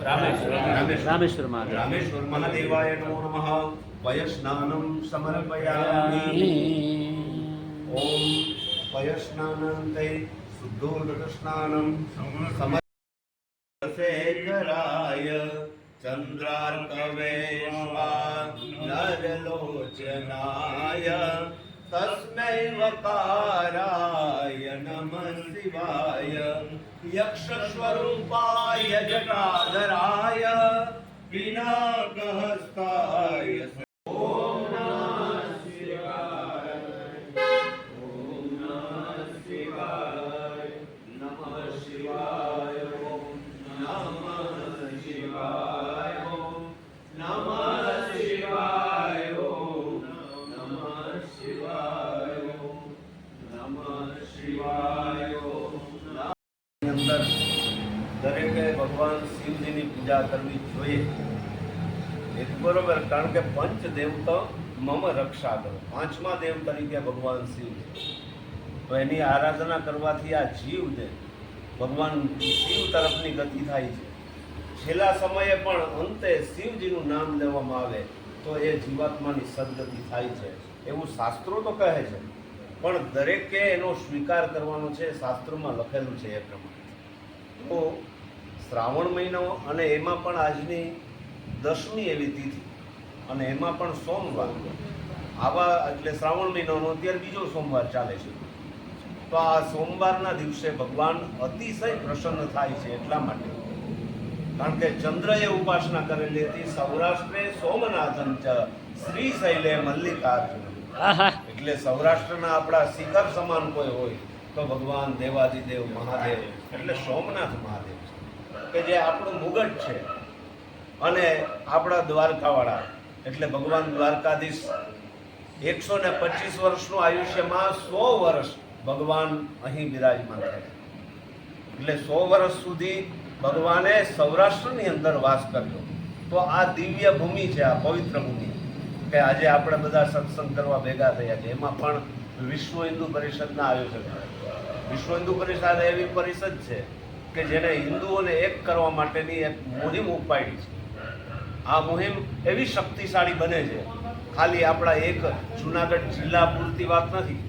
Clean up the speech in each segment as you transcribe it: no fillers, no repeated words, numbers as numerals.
રામેશ્વર મહાદેવાય નમો નમઃ. પયસ્નાનમ સમર્પયામિ. ઓમ પયસ્નાનંતે શુદ્ધોદકસ્નાનમ સમર્પયામિ. ચંદ્રાર્કવે નરલોચનાય તસ્મૈ વકારાય નમઃ શિવાય. યક્ષ સ્વરૂપાય જટાધરાય પિનાકહસ્તાય. ઓમ નમઃ શિવાય. ઓમ નમઃ શિવાય. નમઃ શિવાય. ઓમ નમઃ શિવાય. ઓમ નમઃ શિવાય. ઓમ નમઃ શિવાય. ઓમ નમઃ શિવાય. અંદર દરેકે ભગવાન શિવજીની પૂજા કરવી જોઈએ. એ બરોબર, કારણ કે પંચ દેવતા મમ રક્ષા કરો. પાંચમા દેવ તરીકે ભગવાન શિવ છે. તો એની આરાધના કરવાથી આ જીવ છે ભગવાન શિવ તરફની ગતિ થાય છે. છેલ્લા સમયે પણ અંતે શિવજીનું નામ લેવામાં આવે તો એ જીવાત્માની સદગતિ થાય છે એવું શાસ્ત્રો તો કહે છે. પણ દરેકે એનો સ્વીકાર કરવાનો છે. શાસ્ત્રોમાં લખેલું છે એ પ્રમાણે. તો શ્રાવણ મહિનો અને એમાં પણ આજની 10મી એવી તિથિ અને એમાં પણ સોમવાર આવા, એટલે શ્રાવણ મહિનાનો અત્યારે બીજો સોમવાર ચાલે છે. તો આ સોમવારના દિવસે ભગવાન અતિશય પ્રસન્ન થાય છે. એટલા માટે કારણ કે ચંદ્રએ ઉપાસના કરેલી હતી. સૌરાષ્ટ્રે સોમનાથન ચ શ્રી શૈલે મલ્લિકાર્જુન. એટલે સૌરાષ્ટ્રના આપણા શિખર સમાન કોઈ હોય તો ભગવાન દેવાદિદેવ મહાદેવ એટલે સોમનાથ મહાદેવ છે, કે જે આપણું મુગટ છે. અને આપણા દ્વારકાવાળા એટલે ભગવાન દ્વારકાધીશ 125 વર્ષનું આયુષ્યમાં 100 વર્ષ ભગવાન અહીં બિરાજમાન થયા. એટલે 100 વર્ષ સુધી ભગવાને સૌરાષ્ટ્રની અંદર વાસ કર્યો. તો આ દિવ્ય ભૂમિ છે, આ પવિત્ર ભૂમિ કે આજે આપણે બધા સત્સંગ કરવા ભેગા થયા છે. એમાં પણ વિશ્વ હિન્દુ પરિષદના આયોજક. વિશ્વ હિન્દુ પરિષદ એવી પરિષદ છે કે જેને હિન્દુઓને એક કરવા માટેની એક મુહિમ ઉપાડી છે. આ મુહિમ એવી શક્તિશાળી બને છે, ખાલી આપણા એક જુનાગઢ જિલ્લા પૂરતી વાત નથી,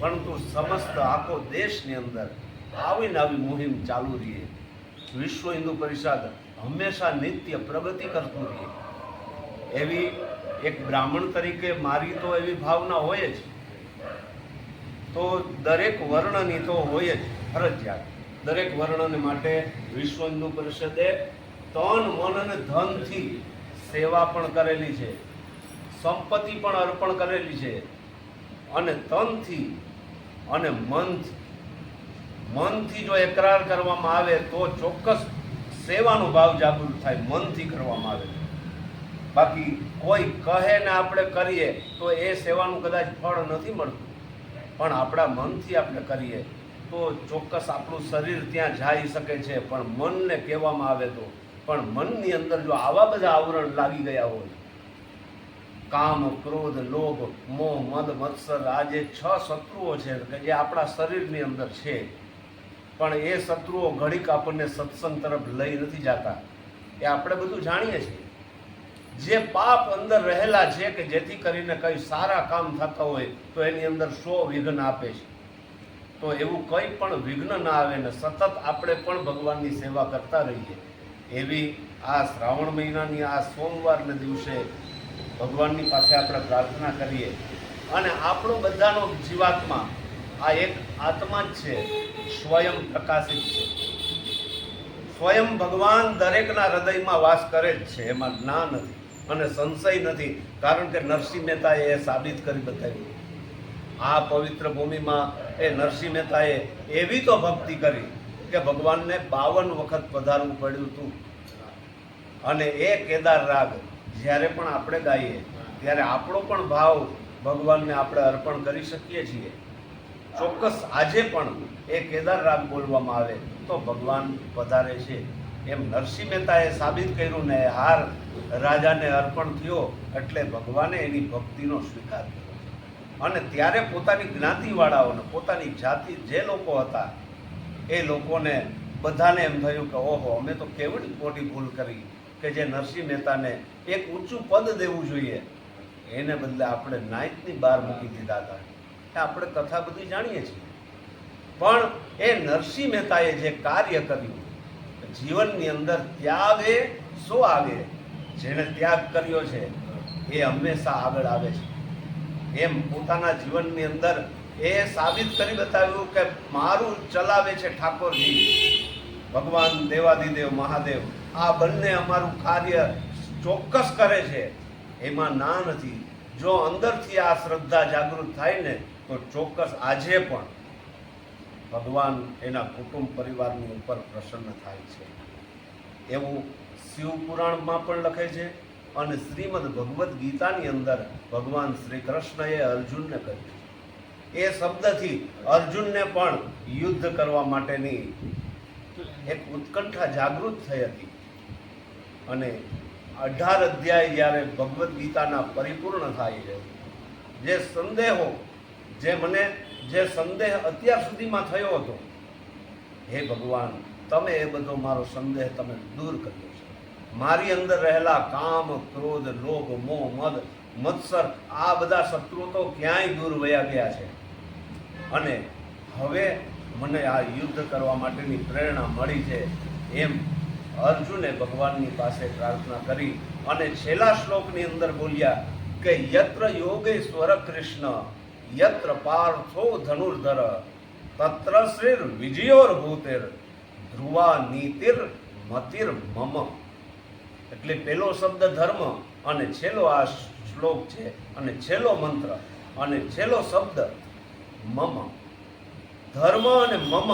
પરંતુ સમસ્ત આખો દેશની અંદર આવીને આવી મુહિમ ચાલુ રહે. વિશ્વ હિન્દુ પરિષદ હંમેશા નિત્ય પ્રગતિ કરતું રહે એવી એક બ્રાહ્મણ તરીકે મારી તો એવી ભાવના હોય જ. તો દરેક વર્ણની તો હોય જ ફરજિયાત. દરેક વર્ણને માટે વિશ્વ હિન્દુ પરિષદે તન મન અને ધનથી સેવા પણ કરેલી છે, સંપત્તિ પણ અર્પણ કરેલી છે. અને તનથી અને મનથી જો એકરાર કરવામાં આવે તો ચોક્કસ સેવાનો ભાવ જાગૃત થાય. મનથી કરવામાં આવે. બાકી કોઈ કહે ને આપણે કરીએ તો એ સેવાનું કદાચ ફળ નથી મળતું, પણ આપણા મનથી આપણે કરીએ તો ચોક્કસ આપણું શરીર ત્યાં જઈ શકે છે. પણ મનને કહેવામાં આવે તો, પણ મનની અંદર જો આવા બધા આવરણ લાગી ગયા હોય, કામ, ક્રોધ, લોભ, મોહ, મદ, મત્સર, આ જે 6 શત્રુઓ છે કે જે આપણા શરીરની અંદર છે, પણ એ શત્રુઓ ઘડીક આપણને સત્સંગ તરફ લઈ નથી જતા. એ આપણે બધું જાણીએ છીએ. જે પાપ અંદર રહેલા છે કે જેથી કરીને કંઈ સારા કામ થતા હોય તો એની અંદર 100 વિઘ્ન આપે છે. તો એવું કંઈ પણ વિઘ્ન ના આવે ને સતત આપણે પણ ભગવાનની સેવા કરતા રહીએ એવી આ શ્રાવણ મહિનાની આ સોમવારના દિવસે ભગવાનની પાસે આપણે પ્રાર્થના કરીએ. અને આપણો બધાનો જીવાત્મા આ એક આત્મા જ છે, સ્વયં પ્રકાશિત છે. સ્વયં ભગવાન દરેકના હૃદયમાં વાસ કરે જ છે, એમાં ના નથી અને સંશય નથી. કારણ કે નરસિંહ મહેતાએ એ સાબિત કરી બતાવ્યું. આ પવિત્ર ભૂમિમાં એ નરસિંહ મહેતાએ એવી તો ભક્તિ કરી કે ભગવાનને 52 વખત પધારવું પડ્યું હતું. અને એ કેદાર રાગ જ્યારે પણ આપણે ગાઈએ ત્યારે આપણો પણ ભાવ ભગવાનને આપણે અર્પણ કરી શકીએ છીએ. ચોક્કસ આજે પણ એ કેદાર રાગ બોલવામાં આવે તો ભગવાન પધારે છે. એમ નરસિંહ મહેતાએ સાબિત કર્યું ને હાર રાજાને અર્પણ થયો એટલે ભગવાને એની ભક્તિનો સ્વીકાર કર્યો. અને ત્યારે પોતાની જ્ઞાતિવાળાઓને, પોતાની જાતિ જે લોકો હતા એ લોકોને બધાને એમ થયું કે ઓહો, અમે તો કેવડી મોટી ભૂલ કરી કે જે નરસિંહ મહેતાને એક ઊંચું પદ દેવું જોઈએ એને બદલે આપણે નાયકની બહાર મૂકી દીધા હતા. આપણે કથા બધી જાણીએ છીએ, પણ એ નરસિંહ મહેતાએ જે કાર્ય કર્યું જીવનની અંદર, ત્યાગે સો આગે, જેણે ત્યાગ કર્યો છે એ હંમેશા આગળ આવે છે. એમ પોતાના જીવનની અંદર એ સાબિત કરી બતાવ્યું કે મારું ચલાવે છે ઠાકોરજી, ભગવાન દેવાદિદેવ મહાદેવ, આ બંને અમારું કાર્ય ચોક્કસ કરે છે, એમાં ના નથી. જો અંદરથી આ શ્રદ્ધા જાગૃત થાય ને તો ચોક્કસ આજે પણ ભગવાન એના કુટુંબ પરિવારની ઉપર પ્રસન્ન થાય છે. એવું શિવ પુરાણમાં પણ લખે છે અને શ્રીમદ ભગવદ્ ગીતાની અંદર ભગવાન શ્રી કૃષ્ણએ અર્જુનને કહ્યું. એ શબ્દથી અર્જુનને પણ યુદ્ધ કરવા માટેની એક ઉત્કંઠા જાગૃત થઈ હતી અને 18 અધ્યાય જ્યારે ભગવદ્ ગીતાના પરિપૂર્ણ થાય છે, જે સંદેહો જે સંદેહ અત્યાર સુધીમાં થયો હતો, હે ભગવાન તમે એ બધો મારો સંદેહ તમે દૂર કર્યો છે. મારી અંદર રહેલા કામ, ક્રોધ, લોભ, મોહ, મદ, મત્સર, આ બધા શત્રુઓ તો ક્યાંય દૂર વયા ગયા છે અને હવે મને આ યુદ્ધ કરવા માટેની પ્રેરણા મળી છે. એમ અર્જુને ભગવાનની પાસે પ્રાર્થના કરી અને છેલ્લા શ્લોકની અંદર બોલ્યા કે યત્ર યોગેશ્વર કૃષ્ણ યત્ર પાર્થો ધનુર્ધર તત્ર શ્રીર વિજયોર ભૂતિર ધ્રુવા નીતિર મતિર મમ. એટલે પેલો શબ્દ ધર્મ અને છેલ્લો આ શ્લોક છે અને છેલ્લો મંત્ર અને છેલ્લો શબ્દ મમ. ધર્મ અને મમ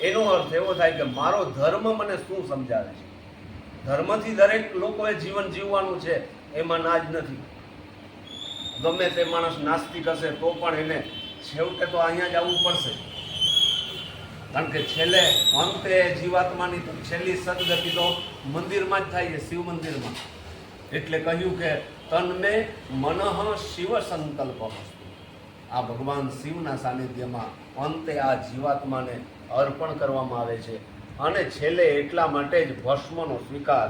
એનો અર્થ એવો થાય કે મારો ધર્મ મને શું સમજાવે છે. ધર્મથી દરેક લોકોએ જીવન જીવવાનું છે, એમાં ના જ નથી. ગમે તે માણસ નાસ્તિક હશે તો પણ એને છેવટે તો અહીંયા જ આવવું પડશે, કારણ કે છેલ્લે અંતે જીવાત્માની છેલ્લી સદગતિ તો મંદિરમાં જ થાય છે, શિવ મંદિરમાં. એટલે કહ્યું કે તન્મે મનઃ શિવ સંકલ્પ. આ ભગવાન શિવના સાનિધ્યમાં અંતે આ જીવાત્માને અર્પણ કરવામાં આવે છે અને છેલ્લે એટલા માટે જ ભસ્મનો સ્વીકાર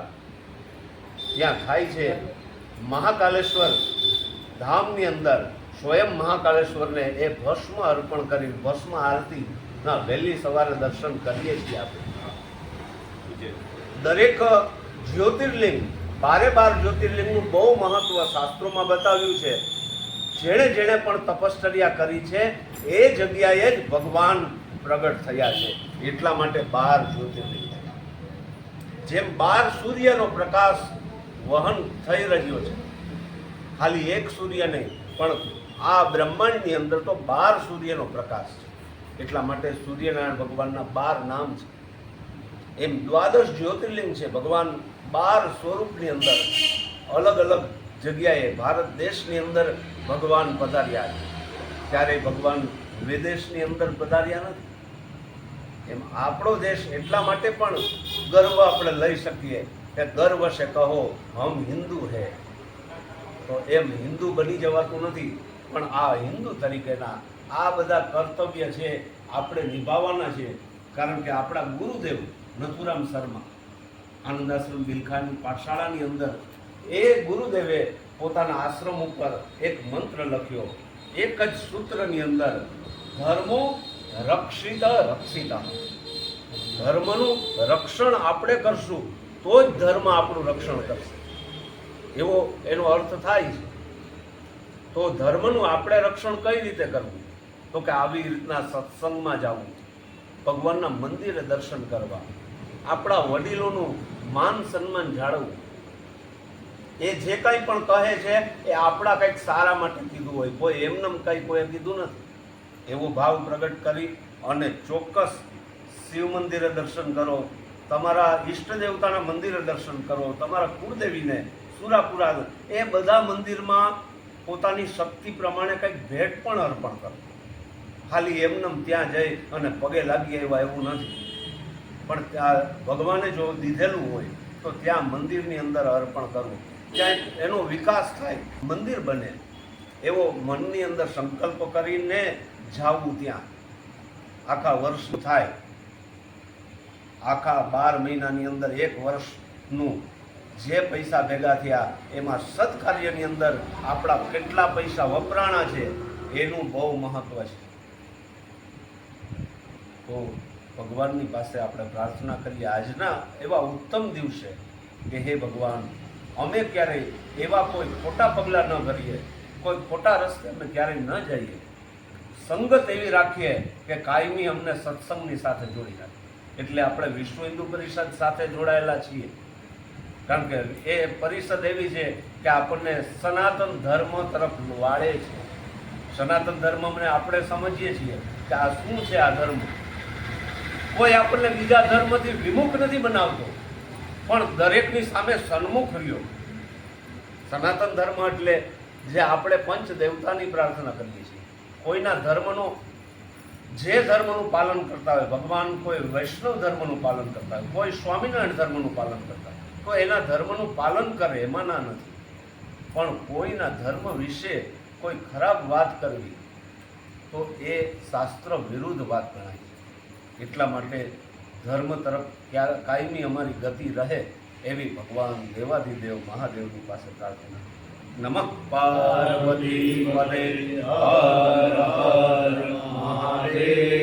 ત્યાં થાય છે. મહાકાલેશ્વર ધામની અંદર સ્વયં મહાકાલેશ્વરને એ ભસ્મ અર્પણ કરી ભસ્મ આરતીના વહેલી સવારે દર્શન કરીએ છીએ આપણે. દરેક જ્યોતિર્લિંગ 12 જ્યોતિર્લિંગનું બહુ મહત્વ શાસ્ત્રોમાં બતાવ્યું છે. જેણે જેણે પણ તપશ્ચર્યા કરી છે એ જગ્યાએ જ ભગવાન પ્રગટ થયા છે. એટલા માટે 12 જ્યોતિર્લિંગ. જેમ 12 સૂર્યનો પ્રકાશ વહન થઈ રહ્યો છે, ખાલી એક સૂર્ય નહીં પણ આ બ્રહ્માંડની અંદર તો 12 સૂર્યનો પ્રકાશ છે. એટલા માટે સૂર્યનારાયણ ભગવાનના 12 નામ છે. એમ 12 જ્યોતિર્લિંગ છે. ભગવાન 12 સ્વરૂપની અંદર અલગ અલગ જગ્યાએ ભારત દેશની અંદર ભગવાન પધાર્યા છે. ત્યારે ભગવાન વિદેશની અંદર પધાર્યા નથી. એમ આપણો દેશ એટલા માટે પણ ગર્વ આપણે લઈ શકીએ કે ગર્વ છે કહો હમ હિન્દુ હે. તો એમ હિન્દુ બની જવાતું નથી, પણ આ હિન્દુ તરીકેના આ બધા કર્તવ્ય છે આપણે નિભાવવાના છે. કારણ કે આપણા ગુરુદેવ નથુરામ શર્મા આનંદાશ્રમ બિલખાની પાઠશાળાની અંદર એ ગુરુદેવે પોતાના આશ્રમ ઉપર એક મંત્ર લખ્યો, એક જ સૂત્રની અંદર, ધર્મો રક્ષિત રક્ષિત. ધર્મનું રક્ષણ આપણે કરશું તો જ ધર્મ આપણું રક્ષણ કરશે, એવો એનો અર્થ થાય છે. તો ધર્મનું આપણે રક્ષણ કઈ રીતે કરવું? તો કે આવી રીતના સત્સંગમાં જવું, ભગવાનના મંદિરે દર્શન કરવા, આપણા વડીલોનું માન સન્માન જાળવવું. એ જે કંઈ પણ કહે છે એ આપણા કંઈક સારા માટે કીધું હોય, કોઈ એમનેમ કંઈ કોઈએ કીધું નથી. એવો ભાવ પ્રગટ કરી અને ચોક્કસ શિવ મંદિરે દર્શન કરો, તમારા ઈષ્ટ દેવતાના મંદિરે દર્શન કરો, તમારા કુળદેવીને સુરાપુરા એ બધા મંદિરમાં પોતાની શક્તિ પ્રમાણે કંઈક ભેટ પણ અર્પણ કરો. ખાલી એમનેમ ત્યાં જઈ અને પગે લાગી આવ્યા એવું નથી, પણ ત્યાં ભગવાને જો દીધેલું હોય તો ત્યાં મંદિરની અંદર અર્પણ કરવું. ત્યાં એનો વિકાસ થાય, મંદિર બને, એવો મનની અંદર સંકલ્પ કરીને જાવું. ત્યાં આખા વર્ષ થાય આખા 12 મહિનાની અંદર 1 વર્ષનું જે પૈસા ભેગા થયા એમાં સત્કાર્યની અંદર આપણા કેટલા પૈસા વપરાણા છે એનું બહુ મહત્વ છે. તો ભગવાનની પાસે આપણે પ્રાર્થના કરીએ આજના એવા ઉત્તમ દિવસે કે હે ભગવાન, અમે ક્યારેય એવા કોઈ ખોટા પગલાં ન કરીએ, કોઈ ખોટા રસ્તે અમે ક્યારેય ન જઈએ, સંગત એવી રાખીએ કે કાયમી અમને સત્સંગની સાથે જોડી રાખે. એટલે આપણે વિશ્વ હિન્દુ પરિષદ સાથે જોડાયેલા છીએ, કારણ કે એ પરિષદ એવી છે કે આપણને સનાતન ધર્મ તરફ વાળે છે. સનાતન ધર્મને આપણે સમજીએ છીએ કે આ શું છે. આ ધર્મ કોઈ આપણને બીજા ધર્મથી વિમુખ નથી બનાવતો, પણ દરેકની સામે સન્મુખ રહ્યો. સનાતન ધર્મ એટલે જે આપણે પંચ દેવતાની પ્રાર્થના કરીએ છીએ, કોઈના ધર્મનો જે ધર્મનું પાલન કરતા હોય, ભગવાન કોઈ વૈષ્ણવ ધર્મનું પાલન કરતા હોય, કોઈ સ્વામિનારાયણ ધર્મનું પાલન કરતા હોય, તો એના ધર્મનું પાલન કરે, એમાં ના નથી. પણ કોઈના ધર્મ વિશે કોઈ ખરાબ વાત કરવી તો એ શાસ્ત્ર વિરુદ્ધ વાત ગણાય છે. એટલા માટે ધર્મ તરફ કાયમી અમારી ગતિ રહે એવી ભગવાન દેવાધિદેવ મહાદેવની પાસે પ્રાર્થના. નમઃ પાર્વતી પતે હર હર મહાદેવ.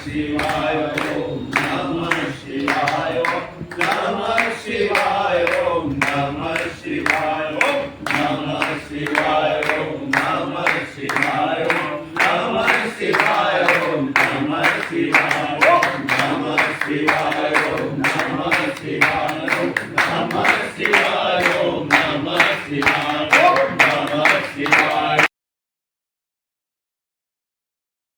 Shiva.